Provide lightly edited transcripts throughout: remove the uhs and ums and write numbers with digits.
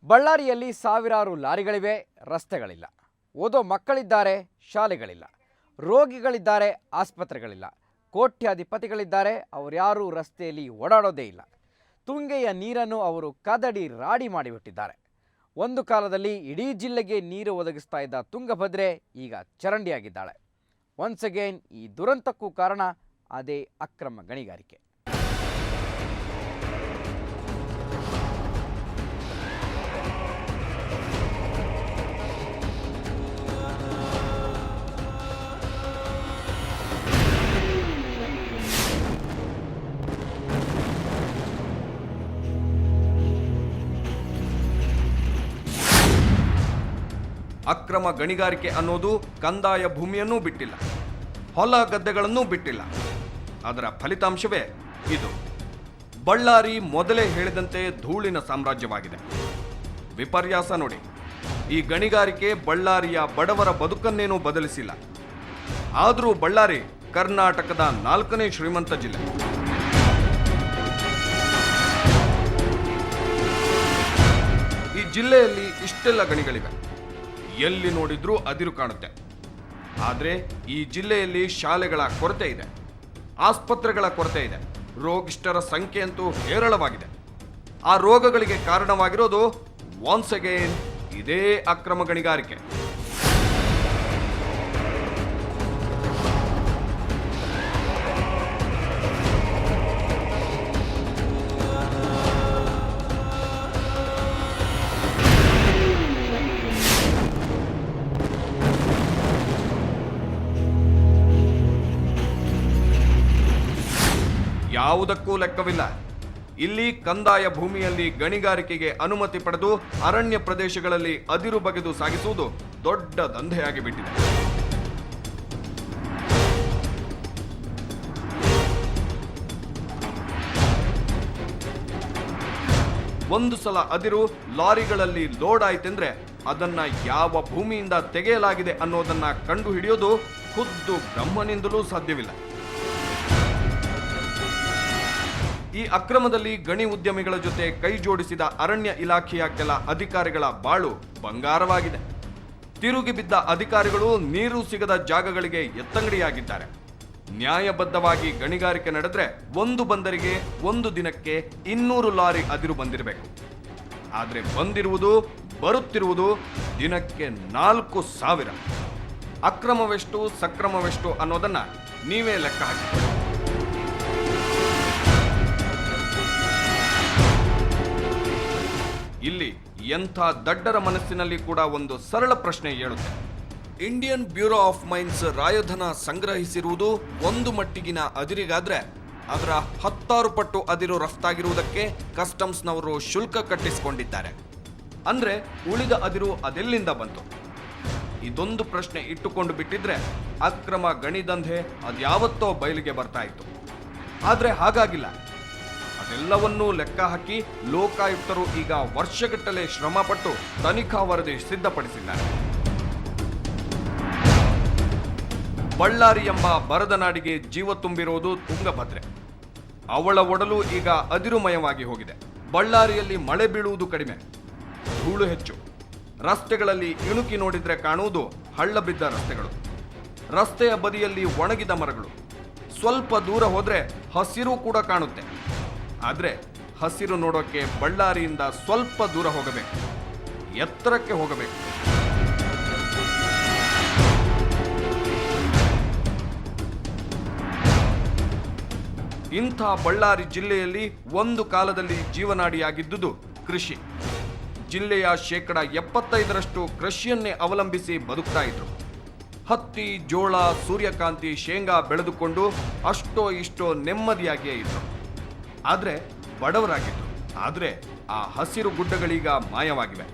ಬಳ್ಳಾರಿಯಲ್ಲಿ ಸಾವಿರಾರು ಲಾರಿಗಳಿವೆ, ರಸ್ತೆಗಳಿಲ್ಲ. ಓದೋ ಮಕ್ಕಳಿದ್ದಾರೆ, ಶಾಲೆಗಳಿಲ್ಲ. ರೋಗಿಗಳಿದ್ದಾರೆ, ಆಸ್ಪತ್ರೆಗಳಿಲ್ಲ. ಕೋಟ್ಯಾಧಿಪತಿಗಳಿದ್ದಾರೆ, ಅವರ್ಯಾರೂ ರಸ್ತೆಯಲ್ಲಿ ಓಡಾಡೋದೇ ಇಲ್ಲ. ತುಂಗೆಯ ನೀರನ್ನು ಅವರು ಕದಡಿ ರಾಡಿ ಮಾಡಿಬಿಟ್ಟಿದ್ದಾರೆ. ಒಂದು ಕಾಲದಲ್ಲಿ ಇಡೀ ಜಿಲ್ಲೆಗೆ ನೀರು ಒದಗಿಸ್ತಾ ಇದ್ದ ತುಂಗಭದ್ರೆ ಈಗ ಚರಂಡಿಯಾಗಿದ್ದಾಳೆ. ಒನ್ಸ್ ಅಗೇನ್ ಈ ದುರಂತಕ್ಕೂ ಕಾರಣ ಅದೇ ಅಕ್ರಮ ಗಣಿಗಾರಿಕೆ. ಅಕ್ರಮ ಗಣಿಗಾರಿಕೆ ಅನ್ನೋದು ಕಂದಾಯ ಭೂಮಿಯನ್ನೂ ಬಿಟ್ಟಿಲ್ಲ, ಹೊಲ ಗದ್ದೆಗಳನ್ನೂ ಬಿಟ್ಟಿಲ್ಲ. ಅದರ ಫಲಿತಾಂಶವೇ ಇದು. ಬಳ್ಳಾರಿ ಮೊದಲೇ ಹೇಳಿದಂತೆ ಧೂಳಿನ ಸಾಮ್ರಾಜ್ಯವಾಗಿದೆ. ವಿಪರ್ಯಾಸ ನೋಡಿ, ಈ ಗಣಿಗಾರಿಕೆ ಬಳ್ಳಾರಿಯ ಬಡವರ ಬದುಕನ್ನೇನೂ ಬದಲಿಸಿಲ್ಲ. ಆದರೂ ಬಳ್ಳಾರಿ ಕರ್ನಾಟಕದ 4ನೇ ಶ್ರೀಮಂತ ಜಿಲ್ಲೆ. ಈ ಜಿಲ್ಲೆಯಲ್ಲಿ ಇಷ್ಟೆಲ್ಲ ಗಣಿಗಳಿವೆ, ಎಲ್ಲಿ ನೋಡಿದ್ರೂ ಅದಿರು ಕಾಣುತ್ತೆ. ಆದರೆ ಈ ಜಿಲ್ಲೆಯಲ್ಲಿ ಶಾಲೆಗಳ ಕೊರತೆ ಇದೆ, ಆಸ್ಪತ್ರೆಗಳ ಕೊರತೆ ಇದೆ, ರೋಗಿಷ್ಠರ ಸಂಖ್ಯೆ ಅಂತೂ ಹೇರಳವಾಗಿದೆ. ಆ ರೋಗಗಳಿಗೆ ಕಾರಣವಾಗಿರೋದು ಒನ್ಸ್ ಅಗೇನ್ ಇದೇ ಅಕ್ರಮ ಗಣಿಗಾರಿಕೆ. ಯಾವುದಕ್ಕೂ ಲೆಕ್ಕವಿಲ್ಲ. ಇಲ್ಲಿ ಕಂದಾಯ ಭೂಮಿಯಲ್ಲಿ ಗಣಿಗಾರಿಕೆಗೆ ಅನುಮತಿ ಪಡೆದು ಅರಣ್ಯ ಪ್ರದೇಶಗಳಲ್ಲಿ ಅದಿರು ಬಗೆದು ಸಾಗಿಸುವುದು ದೊಡ್ಡ ದಂಧೆಯಾಗಿ ಬಿಟ್ಟಿದೆ. ಒಂದು ಸಲ ಅದಿರು ಲಾರಿಗಳಲ್ಲಿ ಲೋಡ್ ಆಯ್ತೆಂದ್ರೆ ಅದನ್ನ ಯಾವ ಭೂಮಿಯಿಂದ ತೆಗೆಯಲಾಗಿದೆ ಅನ್ನೋದನ್ನ ಕಂಡು ಹಿಡಿಯೋದು ಖುದ್ದು ಬ್ರಹ್ಮನಿಂದಲೂ ಸಾಧ್ಯವಿಲ್ಲ. ಈ ಅಕ್ರಮದಲ್ಲಿ ಗಣಿ ಉದ್ಯಮಿಗಳ ಜೊತೆ ಕೈ ಜೋಡಿಸಿದ ಅರಣ್ಯ ಇಲಾಖೆಯ ಕೆಲ ಅಧಿಕಾರಿಗಳ ಬಾಳು ಬಂಗಾರವಾಗಿದೆ. ತಿರುಗಿ ಬಿದ್ದ ಅಧಿಕಾರಿಗಳು ನೀರು ಸಿಗದ ಜಾಗಗಳಿಗೆ ಎತ್ತಂಗಡಿಯಾಗಿದ್ದಾರೆ. ನ್ಯಾಯಬದ್ಧವಾಗಿ ಗಣಿಗಾರಿಕೆ ನಡೆದ್ರೆ ಒಂದು ಬಂದರಿಗೆ ಒಂದು ದಿನಕ್ಕೆ 200 ಲಾರಿ ಅದಿರು ಬಂದಿರಬೇಕು. ಆದರೆ ಬರುತ್ತಿರುವುದು ದಿನಕ್ಕೆ 4000. ಅಕ್ರಮವೆಷ್ಟು ಸಕ್ರಮವೆಷ್ಟು ಅನ್ನೋದನ್ನ ನೀವೇ ಲೆಕ್ಕ ಹಾಕಿ. ಇಲ್ಲಿ ಎಂಥ ದಡ್ಡರ ಮನಸ್ಸಿನಲ್ಲಿ ಕೂಡ ಒಂದು ಸರಳ ಪ್ರಶ್ನೆ ಏಳುತ್ತೆ. ಇಂಡಿಯನ್ ಬ್ಯೂರೋ ಆಫ್ ಮೈನ್ಸ್ ರಾಯಧನ ಸಂಗ್ರಹಿಸಿರುವುದು ಒಂದು ಮಟ್ಟಿಗಿನ ಅದಿರಿಗಾದ್ರೆ ಅದರ 10 ಪಟ್ಟು ಅದಿರು ರಫ್ತಾಗಿರುವುದಕ್ಕೆ ಕಸ್ಟಮ್ಸ್ನವರು ಶುಲ್ಕ ಕಟ್ಟಿಸಿಕೊಂಡಿದ್ದಾರೆ. ಅಂದ್ರೆ ಉಳಿದ ಅದಿರು ಅದೆಲ್ಲಿಂದ ಬಂತು? ಇದೊಂದು ಪ್ರಶ್ನೆ ಇಟ್ಟುಕೊಂಡು ಬಿಟ್ಟಿದ್ರೆ ಅಕ್ರಮ ಗಣಿದಂಧೆ ಅದ್ಯಾವತ್ತೋ ಬಯಲಿಗೆ ಬರ್ತಾ ಇತ್ತು. ಆದ್ರೆ ಹಾಗಾಗಿಲ್ಲ. ಅದೆಲ್ಲವನ್ನೂ ಲೆಕ್ಕ ಹಾಕಿ ಲೋಕಾಯುಕ್ತರು ಈಗ ವರ್ಷಗಟ್ಟಲೆ ಶ್ರಮಪಟ್ಟು ತನಿಖಾ ವರದಿ ಸಿದ್ಧಪಡಿಸಿದ್ದಾರೆ. ಬಳ್ಳಾರಿ ಎಂಬ ಬರದ ನಾಡಿಗೆ ಜೀವ ತುಂಬಿರುವುದು ತುಂಗಭದ್ರೆ. ಅವಳ ಒಡಲು ಈಗ ಅದಿರುಮಯವಾಗಿ ಹೋಗಿದೆ. ಬಳ್ಳಾರಿಯಲ್ಲಿ ಮಳೆ ಬೀಳುವುದು ಕಡಿಮೆ, ಧೂಳು ಹೆಚ್ಚು. ರಸ್ತೆಗಳಲ್ಲಿ ಇಣುಕಿ ನೋಡಿದ್ರೆ ಕಾಣುವುದು ಹಳ್ಳ ಬಿದ್ದ ರಸ್ತೆಗಳು. ರಸ್ತೆಯ ಬದಿಯಲ್ಲಿ ಒಣಗಿದ ಮರಗಳು. ಸ್ವಲ್ಪ ದೂರ ಹೋದ್ರೆ ಹಸಿರು ಕೂಡ ಕಾಣುತ್ತೆ. ಆದ್ರೆ ಹಸಿರು ನೋಡೋಕೆ ಬಳ್ಳಾರಿಯಿಂದ ಸ್ವಲ್ಪ ದೂರ ಹೋಗಬೇಕು, ಎತ್ತರಕ್ಕೆ ಹೋಗಬೇಕು. ಇಂಥ ಬಳ್ಳಾರಿ ಜಿಲ್ಲೆಯಲ್ಲಿ ಒಂದು ಕಾಲದಲ್ಲಿ ಜೀವನಾಡಿಯಾಗಿದ್ದುದು ಕೃಷಿ. ಜಿಲ್ಲೆಯ 75% ಕೃಷಿಯನ್ನೇ ಅವಲಂಬಿಸಿ ಬದುಕ್ತಾ ಇದ್ರು. ಹತ್ತಿ, ಜೋಳ, ಸೂರ್ಯಕಾಂತಿ, ಶೇಂಗಾ ಬೆಳೆದುಕೊಂಡು ಅಷ್ಟೋ ಇಷ್ಟೋ ನೆಮ್ಮದಿಯಾಗಿಯೇ ಇದ್ರು. ಆದ್ರೆ ಬಡವರಾಗಿದ್ರು. ಆದ್ರೆ ಆ ಹಸಿರು ಗುಡ್ಡಗಳೀಗ ಮಾಯವಾಗಿವೆ.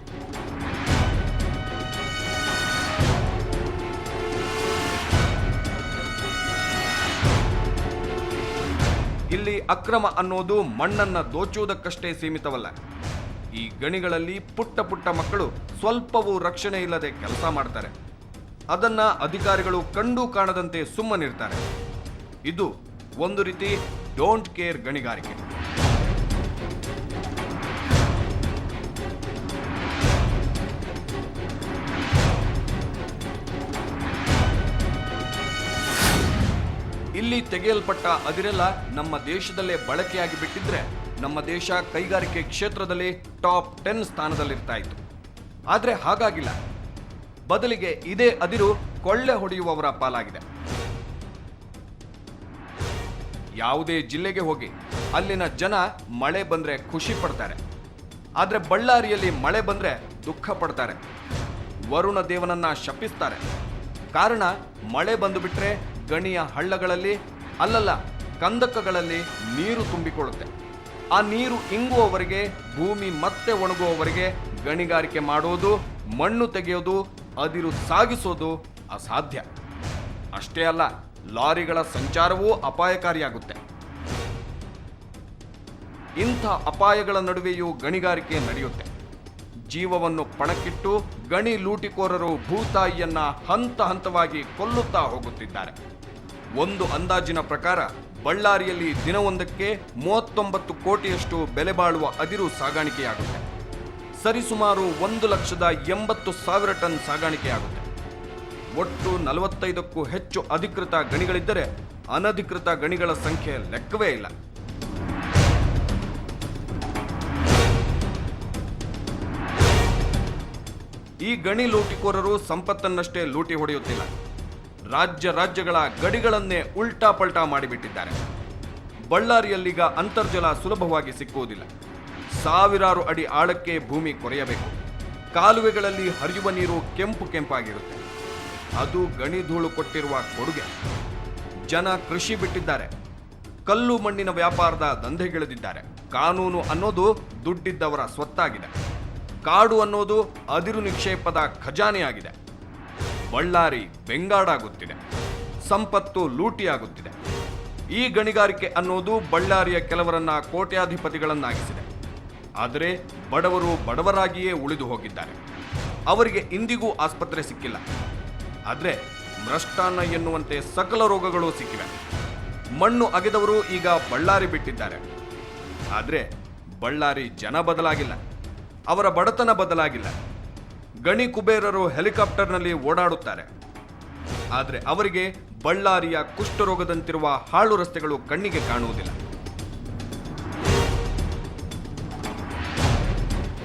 ಇಲ್ಲಿ ಅಕ್ರಮ ಅನ್ನೋದು ಮಣ್ಣನ್ನ ದೋಚುವುದಕ್ಕಷ್ಟೇ ಸೀಮಿತವಲ್ಲ. ಈ ಗಣಿಗಳಲ್ಲಿ ಪುಟ್ಟ ಪುಟ್ಟ ಮಕ್ಕಳು ಸ್ವಲ್ಪವೂ ರಕ್ಷಣೆ ಇಲ್ಲದೆ ಕೆಲಸ ಮಾಡ್ತಾರೆ. ಅದನ್ನ ಅಧಿಕಾರಿಗಳು ಕಂಡು ಕಾಣದಂತೆ ಸುಮ್ಮನಿರ್ತಾರೆ. ಇದು ಒಂದು ರೀತಿ ಡೋಂಟ್ ಕೇರ್ ಗಣಿಗಾರಿಕೆ. ಇಲ್ಲಿ ತೆಗೆಯಲ್ಪಟ್ಟ ಅದಿರೆಲ್ಲ ನಮ್ಮ ದೇಶದಲ್ಲೇ ಬಳಕೆಯಾಗಿ ಬಿಟ್ಟಿದ್ರೆ ನಮ್ಮ ದೇಶ ಕೈಗಾರಿಕೆ ಕ್ಷೇತ್ರದಲ್ಲಿ ಟಾಪ್ 10 ಸ್ಥಾನದಲ್ಲಿರ್ತಾ ಇತ್ತು. ಆದ್ರೆ ಹಾಗಾಗಿಲ್ಲ. ಬದಲಿಗೆ ಇದೇ ಅದಿರು ಕೊಳ್ಳೆ ಹೊಡೆಯುವವರ ಪಾಲಾಗಿದೆ. ಯಾವುದೇ ಜಿಲ್ಲೆಗೆ ಹೋಗಿ ಅಲ್ಲಿನ ಜನ ಮಳೆ ಬಂದ್ರೆ ಖುಷಿ ಪಡ್ತಾರೆ. ಆದ್ರೆ ಬಳ್ಳಾರಿಯಲ್ಲಿ ಮಳೆ ಬಂದ್ರೆ ದುಃಖ ಪಡ್ತಾರೆ. ವರುಣ ದೇವನನ್ನ ಶಪಿಸ್ತಾರೆ. ಕಾರಣ ಮಳೆ ಬಂದು ಬಿಟ್ರೆ ಗಣಿಯ ಹಳ್ಳಗಳಲ್ಲಿ ಅಲ್ಲಲ್ಲ ಕಂದಕಗಳಲ್ಲಿ ನೀರು ತುಂಬಿಕೊಳ್ಳುತ್ತೆ. ಆ ನೀರು ಇಂಗುವವರೆಗೆ, ಭೂಮಿ ಮತ್ತೆ ಒಣಗುವವರೆಗೆ ಗಣಿಗಾರಿಕೆ ಮಾಡೋದು, ಮಣ್ಣು ತೆಗೆಯೋದು, ಅದಿರು ಸಾಗಿಸೋದು ಅಸಾಧ್ಯ. ಅಷ್ಟೇ ಅಲ್ಲ, ಲಾರಿಗಳ ಸಂಚಾರವೂ ಅಪಾಯಕಾರಿಯಾಗುತ್ತೆ. ಇಂಥ ಅಪಾಯಗಳ ನಡುವೆಯೂ ಗಣಿಗಾರಿಕೆ ನಡೆಯುತ್ತೆ. ಜೀವವನ್ನು ಪಣಕ್ಕಿಟ್ಟು ಗಣಿ ಲೂಟಿಕೋರರು ಭೂತಾಯಿಯನ್ನ ಹಂತ ಹಂತವಾಗಿ ಕೊಲ್ಲುತ್ತಾ ಹೋಗುತ್ತಿದ್ದಾರೆ. ಒಂದು ಅಂದಾಜಿನ ಪ್ರಕಾರ ಬಳ್ಳಾರಿಯಲ್ಲಿ ದಿನವೊಂದಕ್ಕೆ 39 ಕೋಟಿಯಷ್ಟು ಬೆಲೆ ಬಾಳುವ ಅದಿರು ಸಾಗಾಣಿಕೆಯಾಗುತ್ತೆ. ಸರಿಸುಮಾರು 1,80,000 ಟನ್ ಸಾಗಾಣಿಕೆಯಾಗುತ್ತೆ. ಒಟ್ಟು 45ಕ್ಕೂ ಹೆಚ್ಚು ಅಧಿಕೃತ ಗಣಿಗಳಿದ್ದರೆ ಅನಧಿಕೃತ ಗಣಿಗಳ ಸಂಖ್ಯೆ ಲೆಕ್ಕವೇ ಇಲ್ಲ. ಈ ಗಣಿ ಲೂಟಿಕೋರರು ಸಂಪತ್ತನ್ನಷ್ಟೇ ಲೂಟಿ ಹೊಡೆಯುತ್ತಿಲ್ಲ, ರಾಜ್ಯಗಳ ಗಡಿಗಳನ್ನೇ ಉಲ್ಟಾ ಪಲ್ಟಾ ಮಾಡಿಬಿಟ್ಟಿದ್ದಾರೆ. ಬಳ್ಳಾರಿಯಲ್ಲೀಗ ಅಂತರ್ಜಲ ಸುಲಭವಾಗಿ ಸಿಕ್ಕುವುದಿಲ್ಲ. ಸಾವಿರಾರು ಅಡಿ ಆಳಕ್ಕೆ ಭೂಮಿ ಕೊರೆಯಬೇಕು. ಕಾಲುವೆಗಳಲ್ಲಿ ಹರಿಯುವ ನೀರು ಕೆಂಪಾಗಿರುತ್ತೆ. ಅದು ಗಣಿ ಧೂಳು ಕೊಟ್ಟಿರುವ ಕೊಡುಗೆ. ಜನ ಕೃಷಿ ಬಿಟ್ಟಿದ್ದಾರೆ. ಕಲ್ಲು ಮಣ್ಣಿನ ವ್ಯಾಪಾರದ ದಂಧೆಗಿಳಿದಿದ್ದಾರೆ. ಕಾನೂನು ಅನ್ನೋದು ದುಡ್ಡಿದ್ದವರ ಸ್ವತ್ತಾಗಿದೆ. ಕಾಡು ಅನ್ನೋದು ಅದಿರು ನಿಕ್ಷೇಪದ ಖಜಾನೆಯಾಗಿದೆ. ಬಳ್ಳಾರಿ ಬೆಂಗಾಡಾಗುತ್ತಿದೆ. ಸಂಪತ್ತು ಲೂಟಿಯಾಗುತ್ತಿದೆ. ಈ ಗಣಿಗಾರಿಕೆ ಅನ್ನೋದು ಬಳ್ಳಾರಿಯ ಕೆಲವರನ್ನ ಕೋಟ್ಯಾಧಿಪತಿಗಳನ್ನಾಗಿಸಿದೆ. ಆದರೆ ಬಡವರು ಬಡವರಾಗಿಯೇ ಉಳಿದು ಹೋಗಿದ್ದಾರೆ. ಅವರಿಗೆ ಇಂದಿಗೂ ಆಸ್ಪತ್ರೆ ಸಿಕ್ಕಿಲ್ಲ. ಆದರೆ ಮೃಷ್ಟಾನ್ನ ಎನ್ನುವಂತೆ ಸಕಲ ರೋಗಗಳು ಸಿಕ್ಕಿವೆ. ಮಣ್ಣು ಅಗೆದವರು ಈಗ ಬಳ್ಳಾರಿ ಬಿಟ್ಟಿದ್ದಾರೆ. ಆದರೆ ಬಳ್ಳಾರಿ ಜನ ಬದಲಾಗಿಲ್ಲ. ಅವರ ಬಡತನ ಬದಲಾಗಿಲ್ಲ. ಗಣಿ ಕುಬೇರರು ಹೆಲಿಕಾಪ್ಟರ್ನಲ್ಲಿ ಓಡಾಡುತ್ತಾರೆ. ಆದರೆ ಅವರಿಗೆ ಬಳ್ಳಾರಿಯ ಕುಷ್ಠರೋಗದಂತಿರುವ ಹಾಳು ರಸ್ತೆಗಳು ಕಣ್ಣಿಗೆ ಕಾಣುವುದಿಲ್ಲ.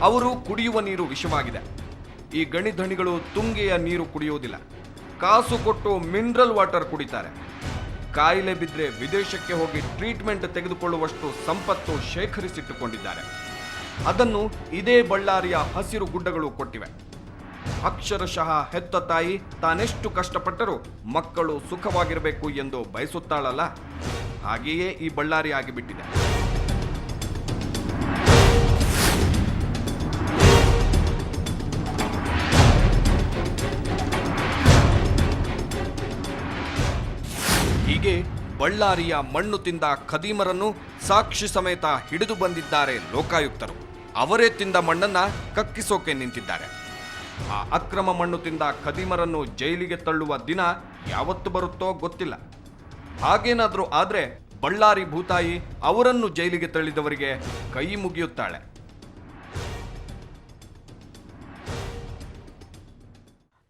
ಅವರು ಕುಡಿಯುವ ನೀರು ವಿಷವಾಗಿದೆ. ಈ ಗಣಿ ಧಣಿಗಳು ತುಂಗೆಯ ನೀರು ಕುಡಿಯುವುದಿಲ್ಲ. ಕಾಸು ಕೊಟ್ಟು ಮಿನರಲ್ ವಾಟರ್ ಕುಡಿತಾರೆ. ಕಾಯಿಲೆ ಬಿದ್ದರೆ ವಿದೇಶಕ್ಕೆ ಹೋಗಿ ಟ್ರೀಟ್ಮೆಂಟ್ ತೆಗೆದುಕೊಳ್ಳುವಷ್ಟು ಸಂಪತ್ತು ಶೇಖರಿಸಿಟ್ಟುಕೊಂಡಿದ್ದಾರೆ. ಅದನ್ನು ಇದೇ ಬಳ್ಳಾರಿಯ ಹಸಿರು ಗುಡ್ಡಗಳು ಕೊಟ್ಟಿವೆ. ಅಕ್ಷರಶಃ ಹೆತ್ತ ತಾಯಿ ತಾನೆಷ್ಟು ಕಷ್ಟಪಟ್ಟರೂ ಮಕ್ಕಳು ಸುಖವಾಗಿರಬೇಕು ಎಂದು ಬಯಸುತ್ತಾಳಲ್ಲ, ಹಾಗೆಯೇ ಈ ಬಳ್ಳಾರಿ ಆಗಿಬಿಟ್ಟಿದೆ. ಹೀಗೆ ಬಳ್ಳಾರಿಯ ಮಣ್ಣು ತಿಂದ ಖದೀಮರನ್ನು ಸಾಕ್ಷಿ ಸಮೇತ ಹಿಡಿದು ಬಂದಿದ್ದಾರೆ ಲೋಕಾಯುಕ್ತರು. ಅವರೇ ತಿಂದ ಮಣ್ಣನ್ನ ಕಕ್ಕಿಸೋಕೆ ನಿಂತಿದ್ದಾರೆ. ಆ ಅಕ್ರಮ ಮಣ್ಣು ತಿಂದ ಖದೀಮರನ್ನು ಜೈಲಿಗೆ ತಳ್ಳುವ ದಿನ ಯಾವತ್ತು ಬರುತ್ತೋ ಗೊತ್ತಿಲ್ಲ. ಹಾಗೇನಾದ್ರೂ ಆದ್ರೆ ಬಳ್ಳಾರಿ ಭೂತಾಯಿ ಅವರನ್ನು ಜೈಲಿಗೆ ತಳ್ಳಿದವರಿಗೆ ಕೈ ಮುಗಿಯುತ್ತಾಳೆ.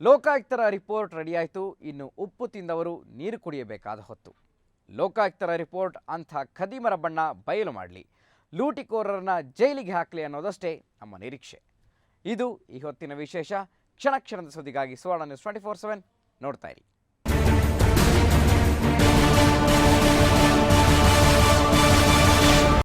ಲೋಕಾಯುಕ್ತರ ರಿಪೋರ್ಟ್ ರೆಡಿಯಾಯಿತು. ಇನ್ನು ಉಪ್ಪು ತಿಂದವರು ನೀರು ಕುಡಿಯಬೇಕಾದ ಹೊತ್ತು. ಲೋಕಾಯುಕ್ತರ ರಿಪೋರ್ಟ್ ಅಂಥ ಖದೀಮರ ಬಣ್ಣ ಬಯಲು ಮಾಡಲಿ, ಲೂಟಿಕೋರರನ್ನ ಜೈಲಿಗೆ ಹಾಕಲಿ ಅನ್ನೋದಷ್ಟೇ ನಮ್ಮ ನಿರೀಕ್ಷೆ. ಇದು ಈ ಹೊತ್ತಿನ ವಿಶೇಷ. ಕ್ಷಣ ಕ್ಷಣದ ಸುದ್ದಿಗಾಗಿ ಸುವರ್ಣ ನ್ಯೂಸ್ 24/7 ನೋಡ್ತಾ ಇರಿ.